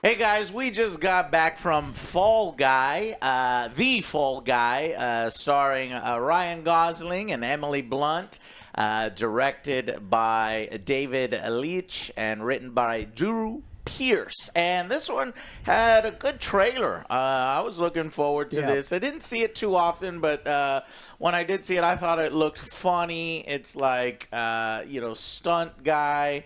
Hey guys, we just got back from Fall Guy, The Fall Guy, starring Ryan Gosling and Emily Blunt, directed by David Leitch and written by Drew Pierce. And this one had a good trailer. I was looking forward to this. I didn't see it too often, but when I did see it, I thought it looked funny. It's like, stunt guy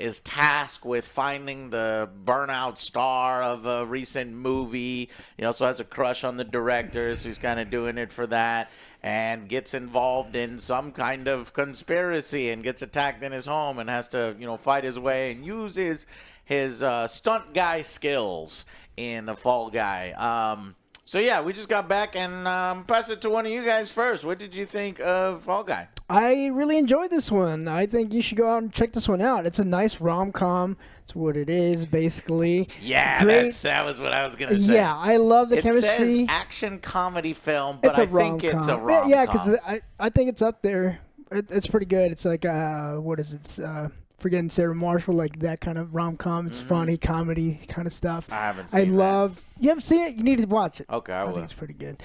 is tasked with finding the burnout star of a recent movie. He also has a crush on the director, so he's kind of doing it for that, and gets involved in some kind of conspiracy and gets attacked in his home and has to, fight his way and use his stunt guy skills in the Fall Guy. So yeah, we just got back, and pass it to one of you guys first. What did you think of Fall Guy? I really enjoyed this one. I think you should go out and check this one out. It's a nice rom-com. It's what it is, basically. Yeah, that was what I was going to say. Yeah, I love the chemistry. It says action comedy film, but I think it's a rom-com. Yeah, because I think it's up there. It's pretty good. It's like, what is it? Forgetting Sarah Marshall, like that kind of rom-com. It's funny, comedy kind of stuff. I haven't seen it. You haven't seen it? You need to watch it. Okay, I will. I think it's pretty good.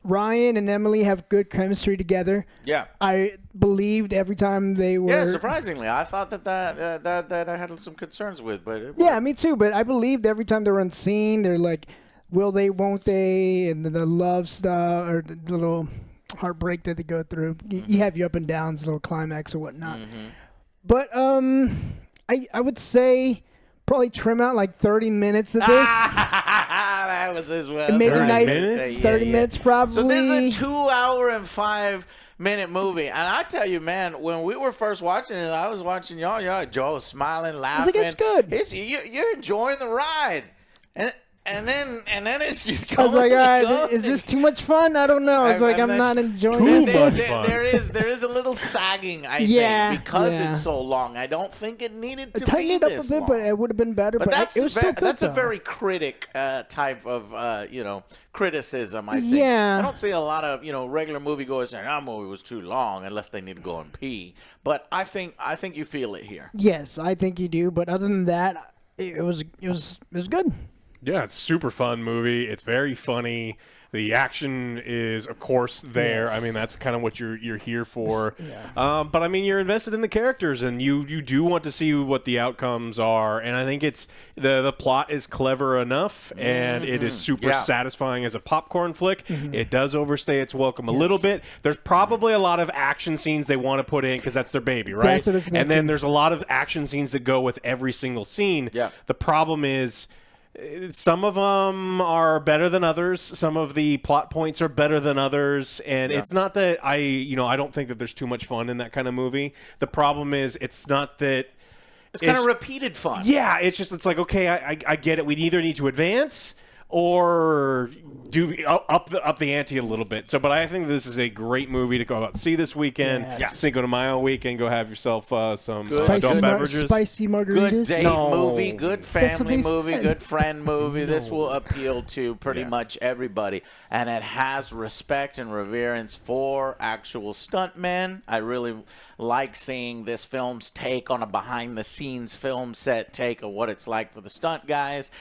Ryan and Emily have good chemistry together. Yeah. I believed every time they were... Yeah, surprisingly. I thought that I had some concerns with, but... Yeah, me too, but I believed every time they were on scene, they're like, will they, won't they, and the love stuff, or the little heartbreak that they go through. You have your up and downs, little climax or whatnot. But I would say probably trim out like 30 minutes of this. That was as well. Maybe 30 minutes? 30 minutes probably. So this is a 2 hour and 5 minute movie. And I tell you, man, when we were first watching it, I was watching y'all, Joe smiling, laughing. I was like, it's good. You're enjoying the ride. And then it's just going. I was like, all right, is this too much fun? I don't know. It's like I'm not enjoying it. There is a little sagging, I think, because it's so long. I don't think it needed to tighten be it up this a bit, long. but it would have been better. But it was still good. That's a very critic type of criticism. I think. Yeah. I don't see a lot of regular moviegoers saying that movie was too long unless they need to go and pee. But I think you feel it here. Yes, I think you do. But other than that, it was good. Yeah, it's a super fun movie. It's very funny. The action is, of course, there. Yes. I mean, that's kind of what you're here for. Yeah. But I mean, you're invested in the characters, and you do want to see what the outcomes are. And I think it's the plot is clever enough, and it is super satisfying as a popcorn flick. It does overstay its welcome a little bit. There's probably a lot of action scenes they want to put in because that's their baby, right? That's what it's and then there's a lot of action scenes that go with every single scene. Yeah. The problem is, some of them are better than others. Some of the plot points are better than others, and it's not that I don't think that there's too much fun in that kind of movie. The problem is, it's not that it's kind of repeated fun. Yeah, it's like, okay, I get it. We either need to advance or do up the ante a little bit. So, but I think this is a great movie to go out and see this weekend. Yes. Cinco de Mayo weekend, go have yourself some spicy adult beverages. Spicy margaritas. Good date movie, good family movie, said. good friend movie. This will appeal to pretty much everybody. And it has respect and reverence for actual stuntmen. I really like seeing this film's take on a behind-the-scenes film set take of what it's like for the stunt guys.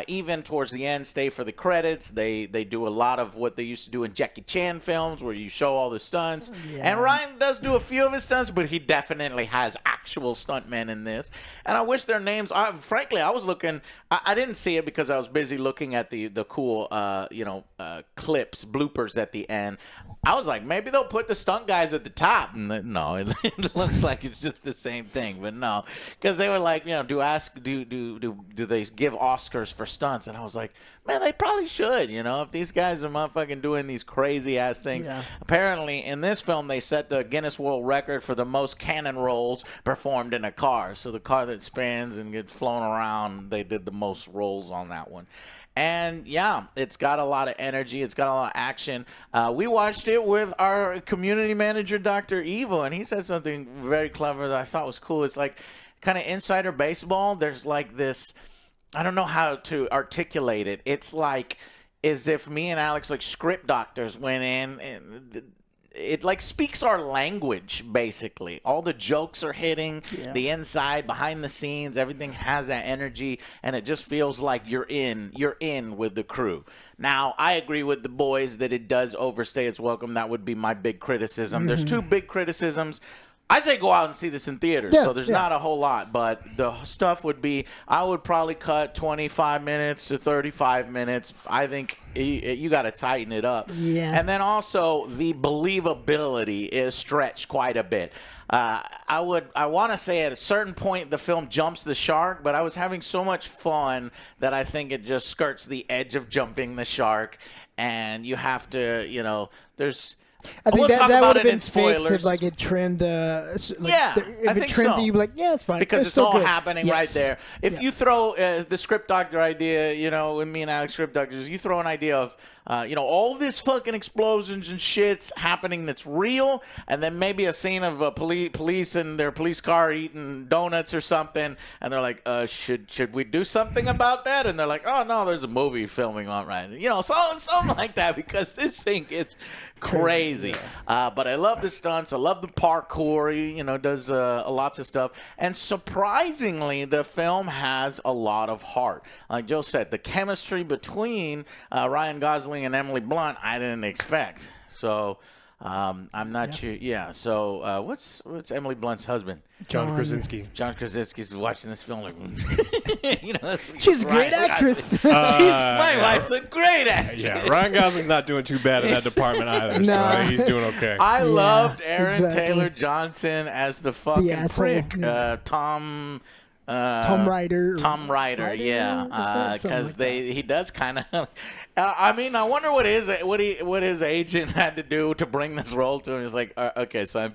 Even towards the end, stay for the credits. They do a lot of what they used to do in Jackie Chan films where you show all the stunts. Yeah. And Ryan does do a few of his stunts, but he definitely has actual stuntmen in this. And I wish their names, frankly, I was looking, I didn't see it because I was busy looking at the cool, clips, bloopers at the end. I was like, maybe they'll put the stunt guys at the top. No, it looks like it's just the same thing. But no, because they were like, do they give Oscars for stunts? And I was like, man, they probably should. If these guys are motherfucking doing these crazy ass things. Yeah. Apparently, in this film, they set the Guinness World Record for the most cannon rolls performed in a car. So the car that spins and gets flown around, they did the most rolls on that one. And yeah, it's got a lot of energy. It's got a lot of action. We watched it with our community manager, Dr. Evil, and he said something very clever that I thought was cool. It's like kind of insider baseball. There's like this, I don't know how to articulate it. It's like as if me and Alex, like script doctors, went in and it like speaks our language, basically. All the jokes are hitting the inside, behind the scenes. Everything has that energy, and it just feels like you're in with the crew. Now, I agree with the boys that it does overstay its welcome. That would be my big criticism. There's two big criticisms. I say go out and see this in theaters, so there's not a whole lot, but the stuff would be, I would probably cut 25 minutes to 35 minutes. I think you got to tighten it up. Yeah. And then also the believability is stretched quite a bit. I want to say at a certain point the film jumps the shark, but I was having so much fun that I think it just skirts the edge of jumping the shark, and you have to, there's... I think we'll that would have been spoilers. fixed if like it trimmed. I if it think trimmed so. you'd be like, yeah, it's fine. Because it's all good. happening right there. If you throw the script doctor idea, with me and Alex script doctors, you throw an idea of, all this fucking explosions and shit's happening that's real, and then maybe a scene of police in their police car eating donuts or something, and they're like, should we do something about that? And they're like, oh no, there's a movie filming on right now. Something like that, because this thing gets crazy. But I love the stunts. I love the parkour. He, does lots of stuff. And surprisingly, the film has a lot of heart. Like Joe said, the chemistry between Ryan Gosling and Emily Blunt, I didn't expect. So I'm not sure. Yeah. So what's Emily Blunt's husband? John Krasinski. John Krasinski's watching this film like, she's a great actress. My wife's a great actress. Yeah, Ryan Gosling's not doing too bad in that department either, so he's doing okay. I loved Aaron Taylor Johnson as the fucking prick. Tom Ryder. Tom Ryder, yeah, because he does kind of. I mean, I wonder what his agent had to do to bring this role to him. He's like, okay, so I'm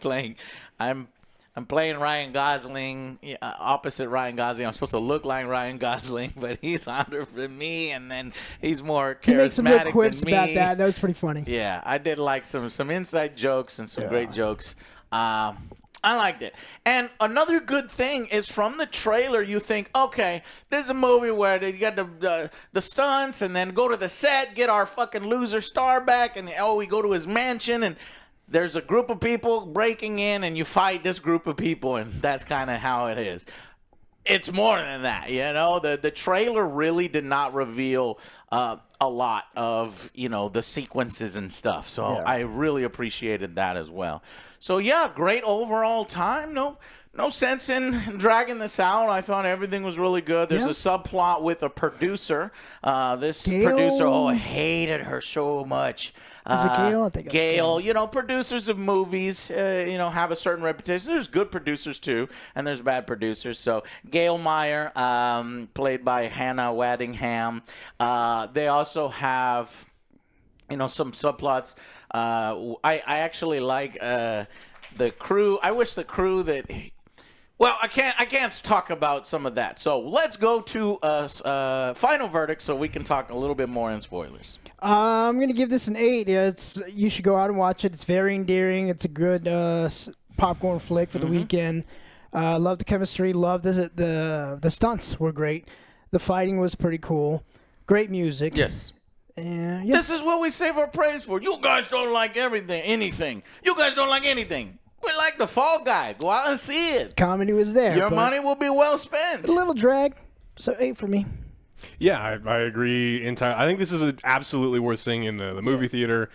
playing Ryan Gosling, opposite Ryan Gosling. I'm supposed to look like Ryan Gosling, but he's hotter than me, and then he's more charismatic He makes some good quips than me. about that. That was pretty funny. Yeah, I did like some inside jokes and some great jokes. I liked it. And another good thing is from the trailer, you think, okay, there's a movie where they got the stunts and then go to the set, get our fucking loser star back, and we go to his mansion, and there's a group of people breaking in, and you fight this group of people, and that's kind of how it is. It's more than that, The trailer really did not reveal a lot of, the sequences and stuff. So I really appreciated that as well. So, great overall time. No sense in dragging this out. I thought everything was really good. There's a subplot with a producer. This producer, I hated her so much. Was it Gail? I think it was Gail. Producers of movies, have a certain reputation. There's good producers, too, and there's bad producers. So, Gail Meyer, played by Hannah Waddingham. They also have... some subplots. I actually like the crew. I wish the crew that. Well, I can't talk about some of that. So let's go to final verdict, so we can talk a little bit more in spoilers. I'm gonna give this an 8. You should go out and watch it. It's very endearing. It's a good popcorn flick for the weekend. Love the chemistry. Love the stunts were great. The fighting was pretty cool. Great music. Yes. And this is what we save our praise for. You guys don't like anything. You guys don't like anything. We like the Fall Guy. Go out and see it. Comedy was there. Your money will be well spent. A little drag, so 8 for me. Yeah, I agree entirely. I think this is absolutely worth seeing in the movie theater.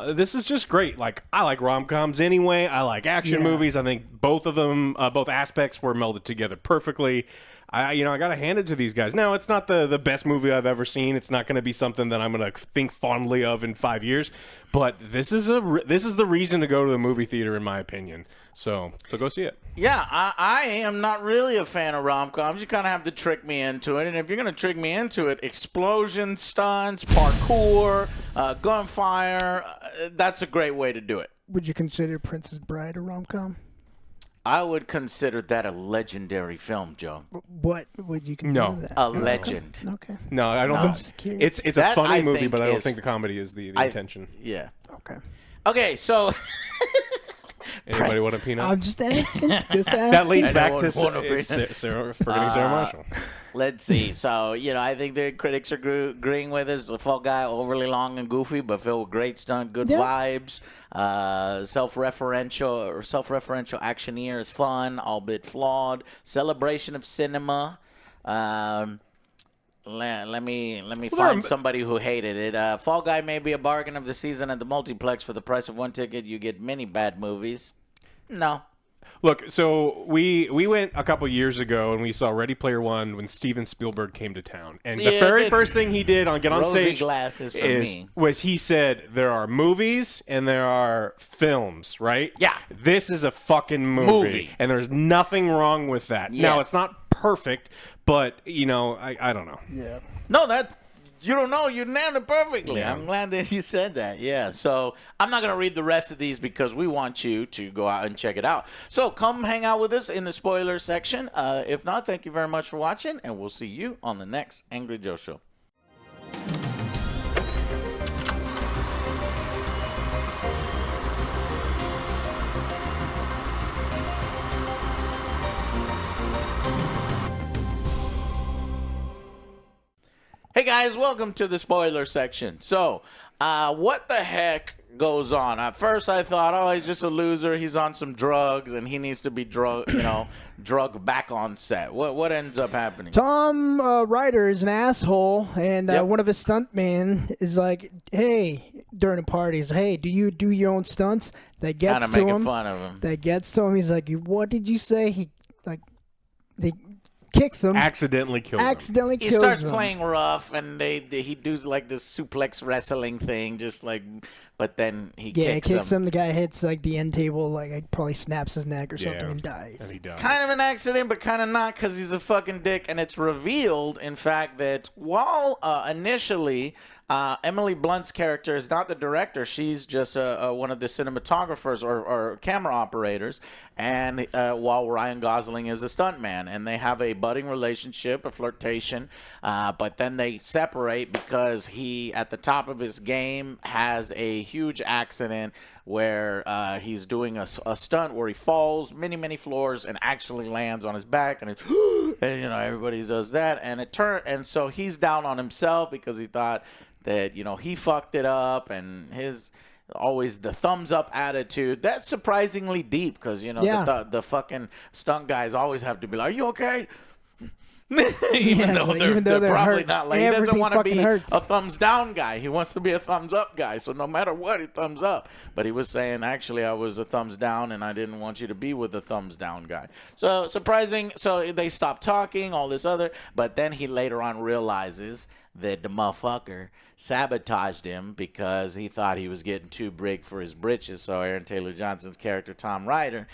This is just great. Like, I like rom-coms anyway. I like action movies. I think both of them, both aspects were melded together perfectly. I got to hand it to these guys. Now, it's not the best movie I've ever seen. It's not going to be something that I'm going to think fondly of in 5 years. But this is the reason to go to the movie theater, in my opinion. So go see it. Yeah, I am not really a fan of rom-coms. You kind of have to trick me into it. And if you're going to trick me into it, explosions, stunts, parkour, gunfire, that's a great way to do it. Would you consider Princess Bride a rom-com? I would consider that a legendary film, Joe. What would you consider that? A legend. Okay. No, I don't think it's a That, funny I movie, think, but I don't is- think the comedy is the intention. Yeah. Okay. Okay, so Anybody want a peanut? I'm just asking. Just asking. That leads back Anyone to want a peanut? forgetting Sarah Marshall. Let's see. So, I think the critics are agreeing with us. The Fall Guy, overly long and goofy, but filled with great stunt, good vibes. Self-referential actioneer is fun, albeit flawed. Celebration of cinema. Let me find somebody who hated it. Fall Guy may be a bargain of the season at the multiplex. For the price of one ticket, you get many bad movies. No. Look, so we went a couple years ago and we saw Ready Player One when Steven Spielberg came to town, and the very first thing he did on Get on Rosy Stage glasses for me. was he said there are movies and there are films, right? Yeah. This is a fucking movie. And there's nothing wrong with that. Now, Yes. it's not perfect, but, I don't know. Yeah. No, you don't know. You nailed it perfectly. Yeah. I'm glad that you said that. Yeah. So I'm not going to read the rest of these because we want you to go out and check it out. So come hang out with us in the spoiler section. If not, thank you very much for watching, and we'll see you on the next Angry Joe Show. Hey guys, welcome to the spoiler section. So, what the heck goes on? At first I thought, oh, he's just a loser. He's on some drugs and he needs to be drugged back on set. What ends up happening? Tom Ryder is an asshole, and one of his stuntmen is like, "Hey," during a party, he's like, "Hey, do you do your own stunts?" That gets Kinda to him. making fun of him. That gets to him. He's like, "What did you say?" He kicks him. Accidentally kills him. He starts playing rough, and he does like this suplex wrestling thing, but then he kicks him. The guy hits like the end table, like probably snaps his neck or something and dies. And he dies. Kind of an accident, but kind of not, because he's a fucking dick. And it's revealed, in fact, that while initially Emily Blunt's character is not the director, she's just one of the cinematographers or camera operators, and while Ryan Gosling is a stuntman, and they have a budding relationship, a flirtation, but then they separate because he, at the top of his game, has a huge accident where he's doing a stunt where he falls many floors and actually lands on his back, and everybody does that, and so he's down on himself because he thought that he fucked it up, and his always the thumbs up attitude. That's surprisingly deep because the fucking stunt guys always have to be like, "Are you okay?" even though they're probably hurt. not. Like, he doesn't want to be hurts. a thumbs down guy. He wants to be a thumbs up guy. So no matter what, he thumbs up. But he was saying, actually, I was a thumbs down, and I didn't want you to be with a thumbs down guy. So surprising. So they stopped talking, all this other. But then he later on realizes that the motherfucker sabotaged him because he thought he was getting too big for his britches. So Aaron Taylor Johnson's character, Tom Ryder,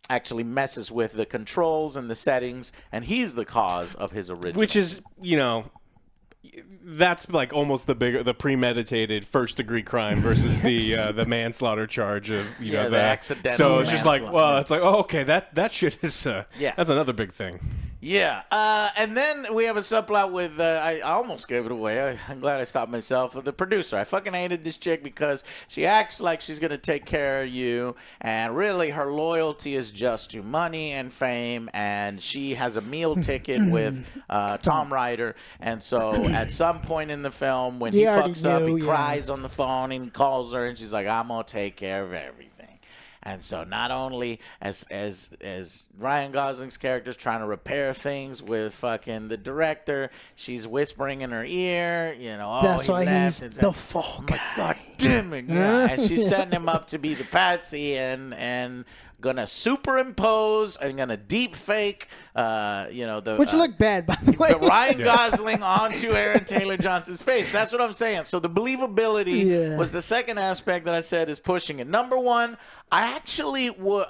actually messes with the controls and the settings, and he's the cause of his original. Which is, that's like almost the premeditated first degree crime versus the manslaughter charge of the accidental. So it's just like, well, it's like, oh, okay, that shit is that's another big thing. Yeah, and then we have a subplot with, I almost gave it away. I'm glad I stopped myself. The producer. I fucking hated this chick because she acts like she's going to take care of you, and really her loyalty is just to money and fame, and she has a meal ticket with Tom Ryder, and so at some point in the film, when he fucks up, he cries on the phone, and he calls her, and she's like, "I'm going to take care of everything." And so not only as Ryan Gosling's character is trying to repair things with fucking the director, she's whispering in her ear, that's why he's the fall guy. God damn it, yeah. And she's setting him up to be the patsy and gonna superimpose and gonna deep fake, which looked bad, by the way. Ryan Gosling onto Aaron Taylor Johnson's face. That's what I'm saying. So the believability was the second aspect that I said is pushing it. Number one, I actually would.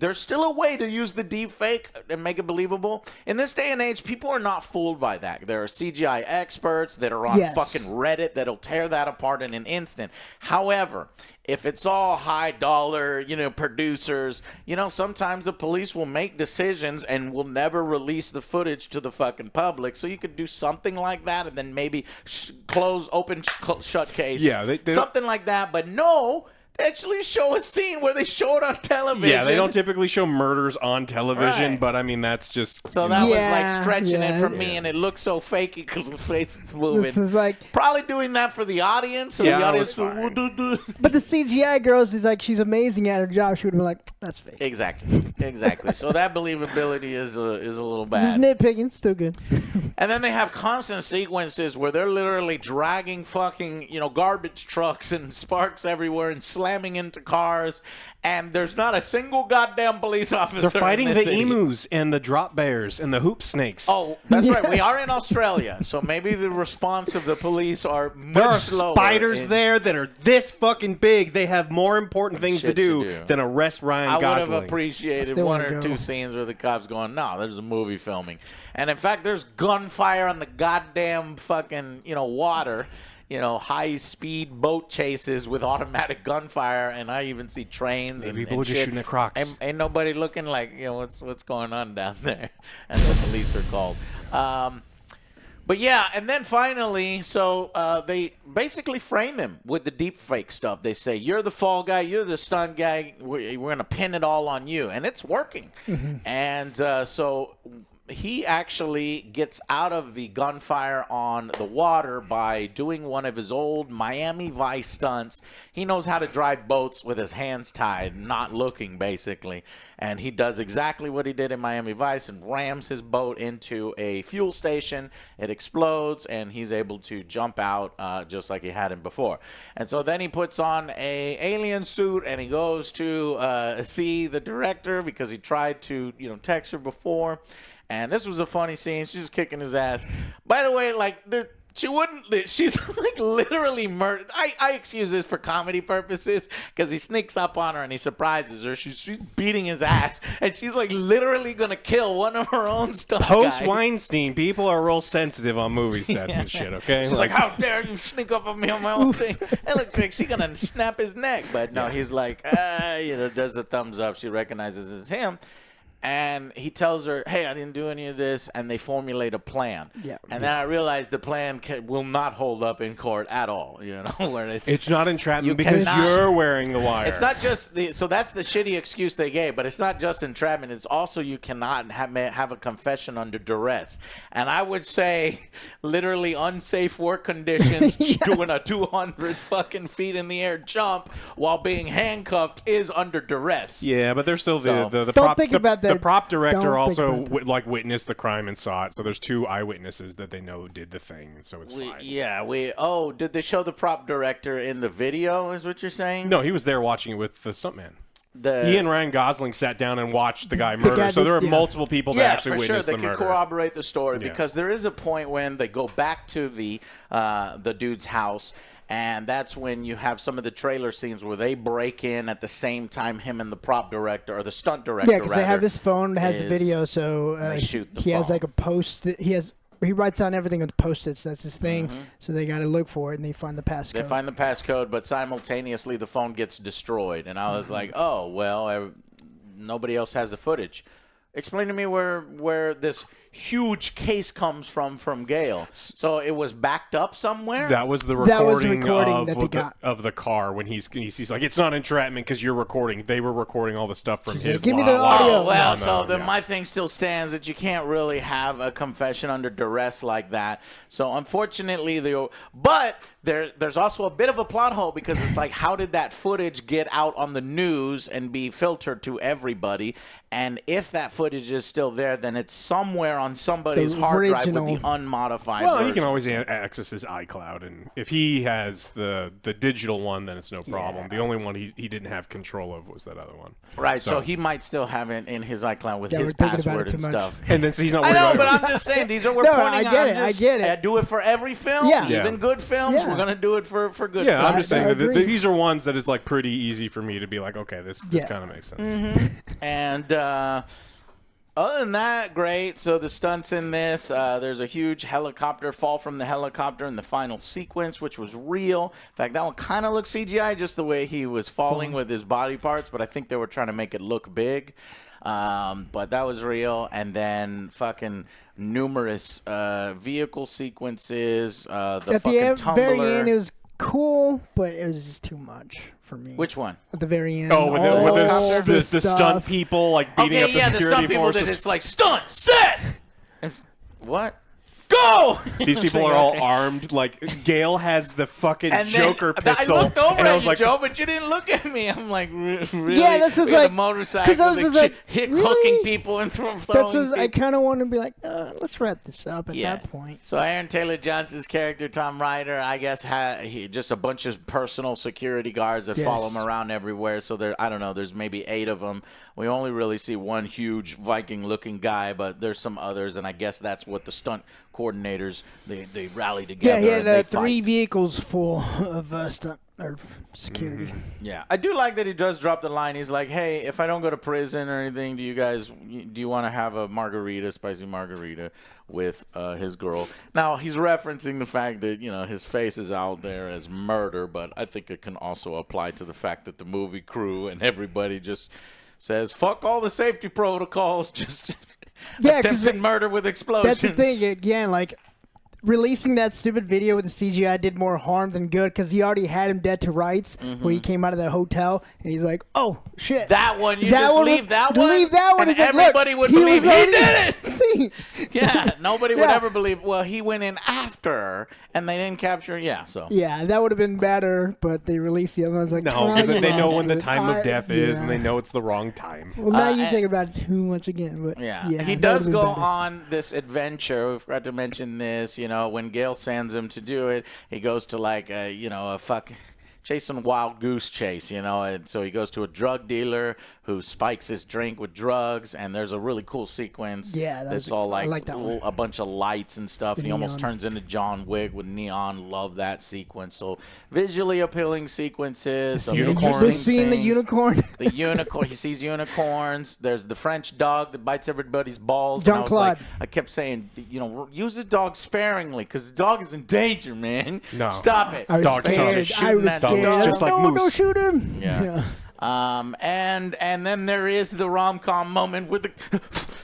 There's still a way to use the deep fake and make it believable. In this day and age, people are not fooled by that. There are CGI experts that are on fucking Reddit that'll tear that apart in an instant. However, if it's all high dollar, producers, sometimes the police will make decisions and will never release the footage to the fucking public. So you could do something like that and then maybe shut case. Yeah, something like that. But no. actually show a scene where they show it on television. Yeah, they don't typically show murders on television, Right. but I mean that's just So that was like Yeah, stretching it yeah. for me, and it looked so fakey because the face was moving. This is like, Probably doing that for the audience, so Yeah, the it audience was fine. but the CGI girls is like, she's amazing at her job. She would have been like, that's fake. Exactly. So that believability is a little This is bad. nitpicking, still good. And then they have constant sequences where they're literally dragging fucking, garbage trucks and sparks everywhere and slamming into cars, and there's not a single goddamn police officer. they're fighting in the this city. emus and the drop bears and the hoop snakes. Oh, that's right. We Yes. are in Australia, so maybe the response of the police are much There are slower. spiders in- there that are this fucking big. They have more important things to Shit to do do. than arrest Ryan I would Gosling. have appreciated Still one wanna or go. two scenes where the cops going, no, there's a movie filming. And in fact, there's gunfire on the goddamn fucking, water, high-speed boat chases with automatic gunfire. And I even see trains Maybe and people were just shit. shooting at Crocs. And ain't nobody looking like, what's going on down there? And the police are called. But yeah, and then finally, so they basically frame him with the deep fake stuff. They say, you're the fall guy, you're the stunt guy, we're going to pin it all on you. And it's working. And so he actually gets out of the gunfire on the water by doing one of his old Miami Vice stunts. He knows how to drive boats with his hands tied, not looking, basically. And he does exactly what he did in Miami Vice and rams his boat into a fuel station. It explodes, and he's able to jump out just like he had him before. And so then he puts on a alien suit, and he goes to see the director because he tried to, text her before. And this was a funny scene. She's just kicking his ass. By the way, she wouldn't. She's like literally murdered. I excuse this for comedy purposes because he sneaks up on her and he surprises her. She's beating his ass, and she's like literally gonna kill one of her own stuff. Post Weinstein, people are real sensitive on movie sets and shit. Okay, She's like, how dare you sneak up on me on my own thing? It looks like she's gonna snap his neck, but no, he's like, does the thumbs up. She recognizes it's him. And he tells her, hey, I didn't do any of this, and they formulate a plan. Yeah. And then I realized the plan will not hold up in court at all, where it's not entrapment You because cannot- you're wearing the wire. It's not just so that's the shitty excuse they gave, but it's not just entrapment. It's also you cannot have a confession under duress. And I would say literally unsafe work conditions, Yes. doing a 200 fucking feet in the air jump while being handcuffed is under duress. Yeah, but there's still So- the Don't prop. think about The that. prop director Don't also think about that. witnessed the crime and saw it. So there's two eyewitnesses that they know did the thing. So it's fine. Did they show the prop director in the video? Is what you're saying? No, he was there watching it with the stuntman. The, He and Ryan Gosling sat down and watched the guy murder. guy So there are yeah. multiple people that yeah, actually for sure. witnessed They the can murder. corroborate the story Yeah. because there is a point when they go back to the dude's house, and that's when you have some of the trailer scenes where they break in at the same time him and the prop director or the stunt director. Yeah, because they have rather, his phone that has the is- video, so they shoot the he has phone. like a post. He writes down everything with Post-its. That's his thing. So they got to look for it, and they find the passcode. They find the passcode, but simultaneously the phone gets destroyed, and I was like, "Oh well, nobody else has the footage." Explain to me where this huge case comes from Gale. So it was backed up somewhere? That was the That was recording, the recording of, that they what got. of the car when he's like, it's not entrapment because you're recording. They were recording all the stuff from his "Give me lot. the audio." Oh, well, No, so then yeah. my thing still stands that you can't really have a confession under duress like that. So unfortunately, but there's also a bit of a plot hole because it's like, how did that footage get out on the news and be filtered to everybody? And if that footage is still there, then it's somewhere on somebody's The hard drive with original. the unmodified Well, version. he can always access his iCloud, and if he has the digital one, then it's no problem. The only one he didn't have control of was that other one. Right, so he might still have it in his iCloud with Yeah, his we're thinking about password it and too much. stuff. And then so he's not I worried know, about but I'm just saying these are we're No, pointing I out. get I'm it, I just- get it. I do it for every film, Yeah. even Yeah. good films. Yeah. We're gonna do it for good. Yeah, films. I'm just saying I that agree. these are ones that is like pretty easy for me to be like, okay, this Yeah. kind of makes sense. And other than that, great. So the stunts in this, there's a huge helicopter fall from the helicopter in the final sequence, which was real. In fact, that one kind of looked CGI, just the way he was falling with his body parts. But I think they were trying to make it look big. But that was real. And then fucking numerous vehicle sequences. The At fucking the tumbler. very end, it was cool, but it was just too much for me. Which one? At the very end. Oh, with the stunt stuff. people like beating up the the security stunt people forces. that it's like stunt set. And, what? Go! These people are all armed. Like Gale has the fucking And then Joker pistol. I looked over and I at was you, like, Joe, but you didn't look at me. I'm like, really? Yeah, that's just We got like- the motorcycle, 'cause I was just like, hit really? hooking people and throwing That's just, I people. kind of want to be like, let's wrap this up at that point. So Aaron Taylor Johnson's character, Tom Ryder, I guess he just a bunch of personal security guards that follow him around everywhere. So there, I don't know, there's maybe 8 of them. We only really see one huge Viking-looking guy, but there's some others, and I guess that's what the stunt coordinators they rally together. Yeah, he and they had 3 fight. vehicles full of stunt or security. Yeah, I do like that he does drop the line. He's like, "Hey, if I don't go to prison or anything, do you want to have a margarita, spicy margarita, with his girl?" Now he's referencing the fact that his face is out there as murder, but I think it can also apply to the fact that the movie crew and everybody just says, "Fuck all the safety protocols, just attempted murder with explosions." That's the thing. Again, like, releasing that stupid video with the CGI did more harm than good because he already had him dead to rights when he came out of the hotel, and he's like, "Oh shit, That one, you that just one leave was- that one, leave that one." and It's like, everybody look, would he believe was he already did it. seen. Yeah, nobody would Yeah. ever believe. Well, he went in after, and they didn't capture. Yeah, so Yeah, that would have been better, but they released the other one. I was like, no, "Ah, they know yes, when the time of I- death is, and yeah. they know it's the wrong time. Well, now you and- think about it too much again, but yeah, yeah, he that does would've go been better. on this adventure. We forgot to mention this. When Gale sends him to do it, he goes to like a chasing wild goose chase, and so he goes to a drug dealer who spikes his drink with drugs, and there's a really cool sequence. Yeah, that's all I like, like that one. a bunch of lights and stuff, and he almost neon. turns into John Wick with neon. Love that sequence. So visually appealing sequences. some unicorns. We've interesting seen the things. unicorn. The unicorn. He sees unicorns. There's the French dog that bites everybody's balls. And I was Jean-Claude. like, I kept saying, use the dog sparingly because the dog is in danger, man. No. Stop it. I was Dog scared. just shooting I was that scared. dog. Just like no, Moose. don't shoot him. Yeah. And then there is the rom-com moment with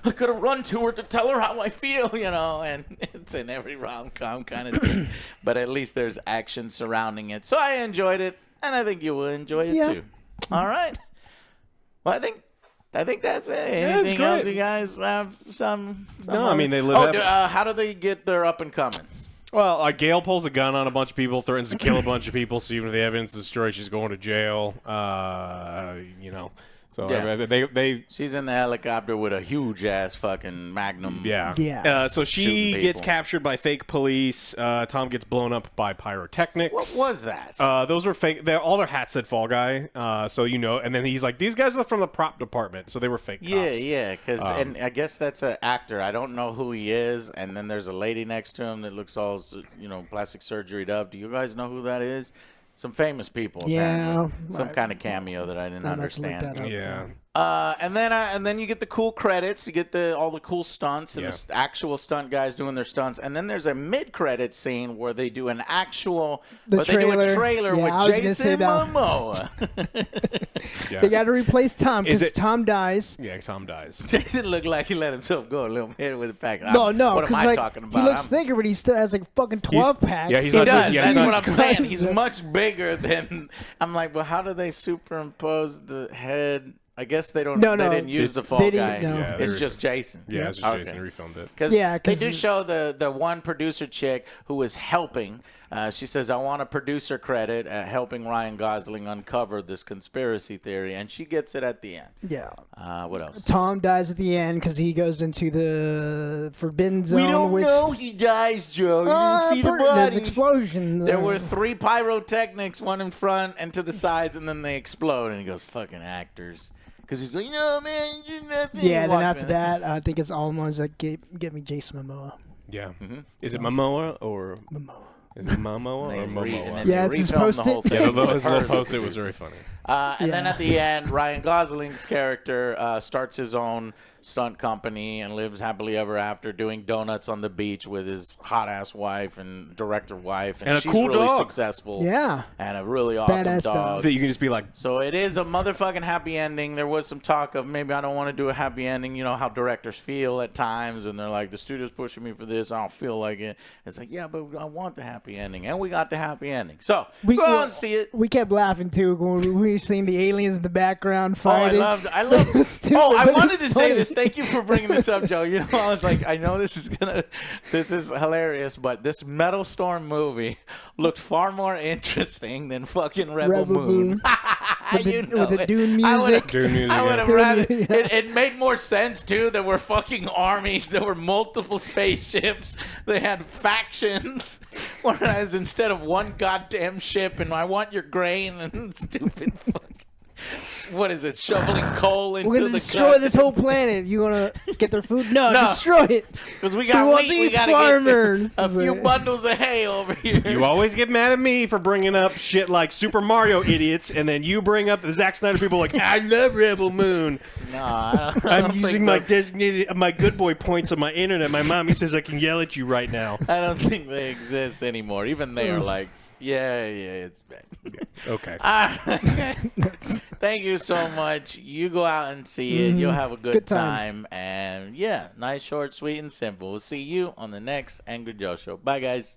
I could have run to her to tell her how I feel, and it's in every rom-com kind of thing. But at least there's action surrounding it. So I enjoyed it, and I think you will enjoy it Yeah. too. All right. Well, I think that's it. that's Anything else great. you guys have some No, I mean, they live how do they get their up-and-comings? Well, Gale pulls a gun on a bunch of people, threatens to kill a bunch of people. So even if the evidence is destroyed, she's going to jail. So Yeah. they She's in the helicopter with a huge-ass fucking Magnum. yeah. Yeah. So she Shooting gets people. captured by fake police. Tom gets blown up by pyrotechnics. What was that? Those are fake. All their hats said Fall Guy. So and then he's like, these guys are from the prop department, so they were fake cops. Yeah, because and I guess that's an actor. I don't know who he is. And then there's a lady next to him that looks all plastic surgeryed up. Do you guys know who that is? Some famous people. Yeah, apparently. Some kind of cameo that I didn't I'll have to look understand. that up. Yeah. And then you get the cool credits. You get all the cool stunts and Yeah. the actual stunt guys doing their stunts. And then there's a mid-credit scene where they do an actual The where they do a trailer. trailer Yeah, I was with gonna say Jason that. Momoa. Yeah. They got to replace Tom Is because it- Tom dies. Yeah, Tom dies. Jason looked like he let himself go a little bit with the pack. No, What am because I like talking about? he looks I'm- thicker, but he still has like fucking 12 packs. yeah, he's He not- does. yeah, That's he's what not- I'm saying. Christ. He's much bigger than. I'm like, well, how do they superimpose the head? I guess they don't. No, they no. didn't use the They fall didn't, guy. no. Yeah, It's they just Jason. Yeah, it's just Okay. Jason refilmed it. Because Yeah, they 'cause do show the one producer chick who was helping. She says, I want a producer credit helping Ryan Gosling uncover this conspiracy theory, and she gets it at the end. Yeah. What else? Tom dies at the end because he goes into the forbidden zone. he dies, Joe. There's explosion. There were 3 pyrotechnics, one in front and to the sides, and then they explode. And he goes, fucking actors. Because he's like, no, man, you're nothing. Yeah, then Watch after me. that, I think it's all the ones that get me Jason Momoa. Yeah. Mm-hmm. Is it Momoa or Momoa. is it Momoa or And Momoa? then Yeah, they it's his refilmed the post-it. whole thing. Yeah, with his little hers. post-it was very funny. And then Yeah. at the end, Ryan Gosling's character starts his own stunt company and lives happily ever after doing donuts on the beach with his hot-ass wife and director wife. And a she's cool really dog. successful. Yeah. And a really awesome Badass dog. dog. That you can just be like, So it is a motherfucking happy ending. There was some talk of maybe I don't want to do a happy ending. You know how directors feel at times, and they're like, the studio's pushing me for this. I don't feel like it. It's like, yeah, but I want the happy ending, and we got the happy ending. So go out and see it. We kept laughing too when we seen the aliens in the background Oh, I fighting. loved. It was stupid, Oh, I but it wanted was to funny. say this. Thank you for bringing this up, Joe. You know, I was like, I know this is hilarious, but this Metal Storm movie looked far more interesting than fucking Rebel Moon. With the- You know with the it. Dune I would've- music. Dune music, I would have yeah. rather. Dune, yeah. It made more sense too. There were fucking armies. There were multiple spaceships. They had factions. Whereas instead of one goddamn ship, and I want your grain and stupid fucking. What is it? Shoveling coal into We're gonna the destroy this whole planet. You wanna get their food? No, No. destroy it. Because we got We want wheat, we these gotta farmers. get a few Like- bundles of hay over here. you always get mad at me for bringing up shit like Super Mario idiots, and then you bring up the Zack Snyder people like, I love Rebel Moon. No, I don't I'm think using my those- designated, my good boy points on my internet. My mommy says I can yell at you right now. I don't think they exist anymore. Even they are like, yeah, it's bad. Okay. All right. Thank you so much. You go out and see it. You'll have a good Good time. time. And yeah, nice, short, sweet, and simple. We'll see you on the next Angry Joe Show. Bye, guys.